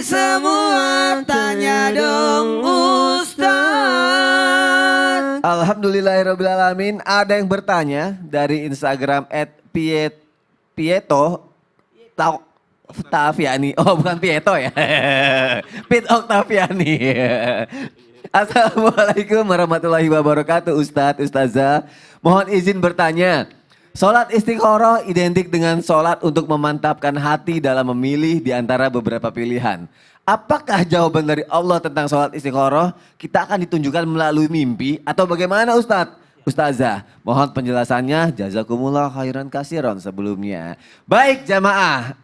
semua, tanya dong Ustaz. Alhamdulillahirrabbilalamin. Ada yang bertanya dari Instagram @Pieto Octaviani. Oh bukan Pieto ya. Piet Octaviani. Assalamualaikum warahmatullahi wabarakatuh Ustadz, Ustazah. Mohon izin bertanya. Sholat istikharah identik dengan sholat untuk memantapkan hati dalam memilih di antara beberapa pilihan. Apakah jawaban dari Allah tentang sholat istikharah kita akan ditunjukkan melalui mimpi atau bagaimana Ustadz? Ustazah, mohon penjelasannya. Jazakumullah khairan kasiron sebelumnya. Baik jamaah.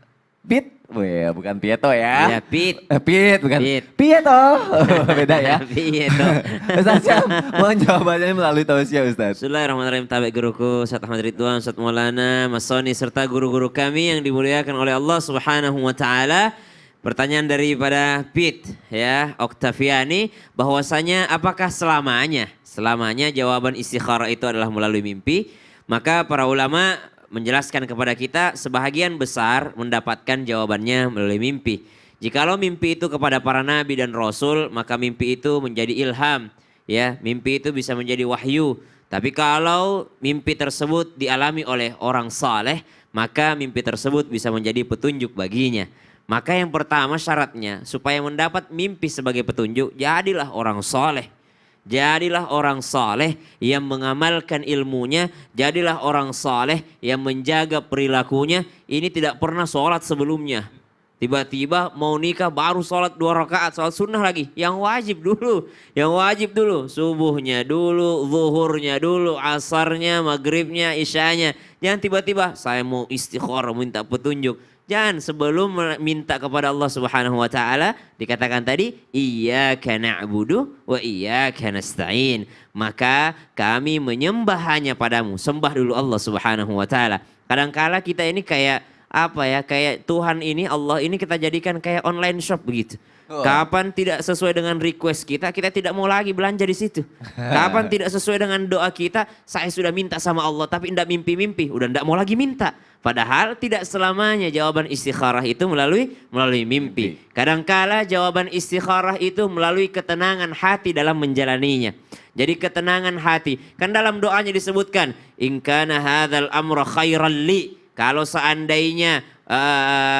Pit, weh, bukan Pieto ya. Iya, Pit. Pit, bukan. Pit. Pieto. Beda ya. Pieto. Ustaz Syam, mohon jawabannya melalui tausiah Ustaz. Bismillahirrahmanirrahim. Tabik guruku, Ustaz Ahmad Ridwan, Ustaz Maulana, Mas Soni, serta guru-guru kami yang dimuliakan oleh Allah Subhanahu wa Ta'ala. Pertanyaan daripada Pit, ya, Octaviani, bahwasanya apakah selamanya jawaban istikharah itu adalah melalui mimpi? Maka para ulama menjelaskan kepada kita sebahagian besar mendapatkan jawabannya melalui mimpi. Jikalau mimpi itu kepada para nabi dan rasul, maka mimpi itu menjadi ilham, ya, mimpi itu bisa menjadi wahyu. Tapi kalau mimpi tersebut dialami oleh orang saleh, maka mimpi tersebut bisa menjadi petunjuk baginya. Maka yang pertama syaratnya supaya mendapat mimpi sebagai petunjuk, jadilah orang saleh. Jadilah orang saleh yang mengamalkan ilmunya. Jadilah orang saleh yang menjaga perilakunya. Ini tidak pernah sholat sebelumnya. Tiba-tiba mau nikah baru sholat 2 rakaat. Sholat sunnah lagi. Yang wajib dulu. Yang wajib dulu. Subuhnya dulu, zuhurnya dulu, asarnya, maghribnya, isyanya. Jangan tiba-tiba saya mau istikharah minta petunjuk. Jangan sebelum minta kepada Allah Subhanahu wa Ta'ala dikatakan tadi iyyaka na'budu wa iyyaka nasta'in. Maka kami menyembah hanya padamu. Sembah dulu Allah Subhanahu wa Ta'ala. Kadangkala kita ini kayak apa ya? Kayak Tuhan ini, Allah ini kita jadikan kayak online shop begitu. Kapan tidak sesuai dengan request kita, kita tidak mau lagi belanja di situ. Kapan tidak sesuai dengan doa kita, saya sudah minta sama Allah tapi tidak mimpi-mimpi, udah tidak mau lagi minta. Padahal tidak selamanya jawaban istikharah itu melalui mimpi. Kadangkala jawaban istikharah itu melalui ketenangan hati dalam menjalaninya. Jadi ketenangan hati. Kan dalam doanya disebutkan, in kana hadzal amra khairan li. Kalau seandainya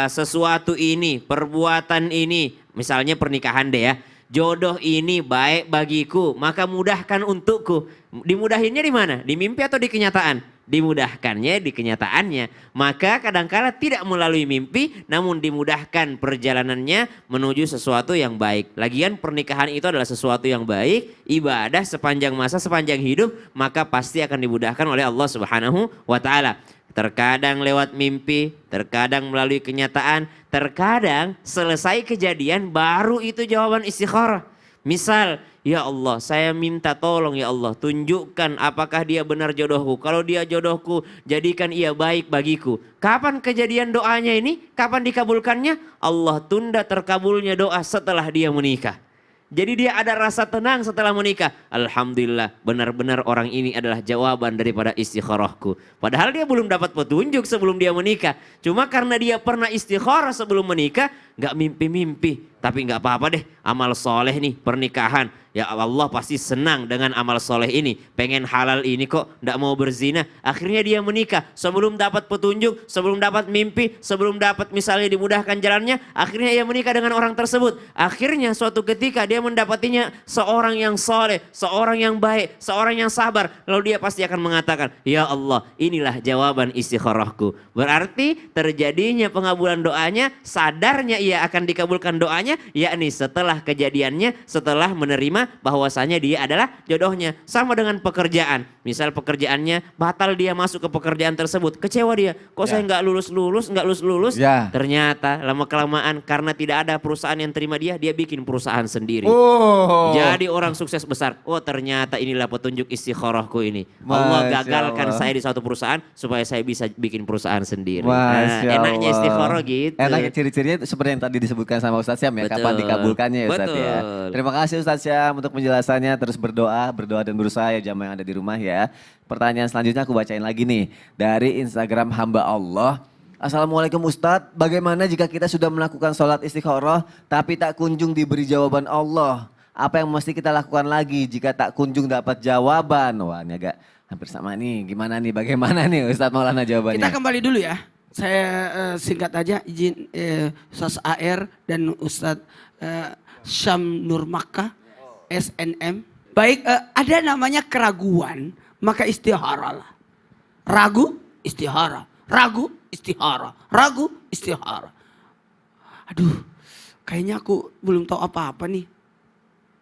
sesuatu ini, perbuatan ini, misalnya pernikahan deh ya, jodoh ini baik bagiku, maka mudahkan untukku. Dimudahinnya di mana? Di mimpi atau di kenyataan? Dimudahkannya di kenyataannya. Maka kadangkala tidak melalui mimpi, namun dimudahkan perjalanannya menuju sesuatu yang baik. Lagian pernikahan itu adalah sesuatu yang baik, ibadah sepanjang masa, sepanjang hidup, maka pasti akan dimudahkan oleh Allah Subhanahu wa Ta'ala. Terkadang lewat mimpi, terkadang melalui kenyataan, terkadang selesai kejadian baru itu jawaban istikharah. Misal, ya Allah saya minta tolong ya Allah tunjukkan apakah dia benar jodohku. Kalau dia jodohku jadikan ia baik bagiku. Kapan kejadian doanya ini? Kapan dikabulkannya? Allah tunda terkabulnya doa setelah dia menikah. Jadi dia ada rasa tenang setelah menikah. Alhamdulillah benar-benar orang ini adalah jawaban daripada istikharahku. Padahal dia belum dapat petunjuk sebelum dia menikah. Cuma karena dia pernah istikharah sebelum menikah, gak mimpi-mimpi. Tapi gak apa-apa deh, amal soleh nih pernikahan. Ya Allah pasti senang dengan amal soleh ini. Pengen halal ini kok, gak mau berzina. Akhirnya dia menikah. Sebelum dapat petunjuk, sebelum dapat mimpi, sebelum dapat misalnya dimudahkan jalannya. Akhirnya ia menikah dengan orang tersebut. Akhirnya suatu ketika dia mendapatinya seorang yang soleh, seorang yang baik, seorang yang sabar. Lalu dia pasti akan mengatakan, ya Allah inilah jawaban istikharahku. Berarti terjadinya pengabulan doanya, sadarnya ia akan dikabulkan doanya, yakni setelah kejadiannya, setelah menerima bahwasanya dia adalah jodohnya. Sama dengan pekerjaan. Misal pekerjaannya batal, dia masuk ke pekerjaan tersebut. Kecewa dia. Kok saya nggak lulus-lulus. Ternyata lama-kelamaan karena tidak ada perusahaan yang terima dia bikin perusahaan sendiri. Jadi orang sukses besar. Oh ternyata inilah petunjuk istikharahku ini. Allah gagalkan saya di suatu perusahaan supaya saya bisa bikin perusahaan sendiri. Nah, enaknya istikharah gitu. Enaknya ciri-cirinya seperti yang tadi disebutkan sama Ustaz Syam ya. Kapan dikabulkannya ya Ustaz ya. Terima kasih Ustaz Syam untuk penjelasannya. Terus berdoa dan berusaha ya jamaah yang ada di rumah ya. Pertanyaan selanjutnya aku bacain lagi nih. Dari Instagram hamba Allah. Assalamualaikum Ustadz, bagaimana jika kita sudah melakukan sholat istikharah tapi tak kunjung diberi jawaban Allah? Apa yang mesti kita lakukan lagi jika tak kunjung dapat jawaban? Wah ini agak hampir sama nih, gimana nih, bagaimana nih Ustadz Maulana jawabannya? Kita kembali dulu ya. Saya singkat aja izin Ustadz AR dan Ustadz Syam Nur Makkah, SNM. Baik, ada namanya keraguan, maka istihara lah. Ragu, istihara. Ragu, istihara. Ragu, istihara. Aduh, kayaknya aku belum tahu apa-apa nih.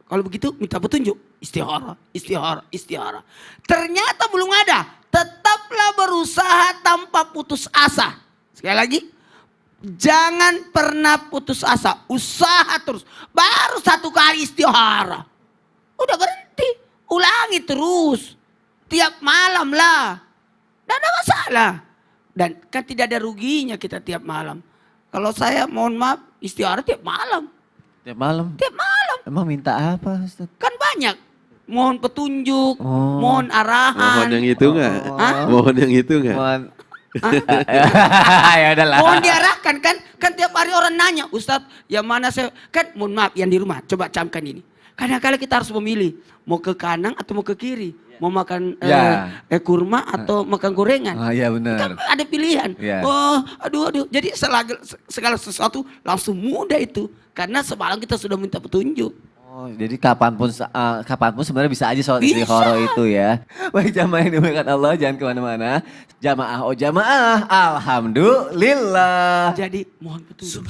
Kalau begitu minta petunjuk. Istihara, istihara, istihara. Ternyata belum ada. Tetaplah berusaha tanpa putus asa. Sekali lagi, jangan pernah putus asa. Usaha terus. Baru 1 kali istihara. Udah berhenti. Ulangi terus. Tiap malam lah. Tidak ada masalah. Dan kan tidak ada ruginya kita tiap malam. Kalau saya mohon maaf istihara tiap malam. Tiap malam? Tiap malam. Emang minta apa Ustadz? Kan banyak. Mohon petunjuk, mohon arahan. Mohon yang itu enggak? Mohon yang itu enggak? Mohon. Ya udahlah. Mohon diarahkan kan. Kan tiap hari orang nanya, Ustadz yang mana saya. Kan mohon maaf yang di rumah, coba camkan ini. Kadang-kadang kita harus memilih. Mau ke kanan atau mau ke kiri. Mau makan kurma atau makan gorengan. Ah iya benar. Kan ada pilihan. Ya. Oh aduh. Jadi segala sesuatu langsung mudah itu. Karena semalam kita sudah minta petunjuk. Oh, jadi kapanpun sebenarnya bisa aja sholat Bisa. istikharah itu ya. Baik jamaah yang dimuliakan Allah, jangan kemana-mana. Jamaah, oh jamaah, alhamdulillah. Jadi mohon petunjuk.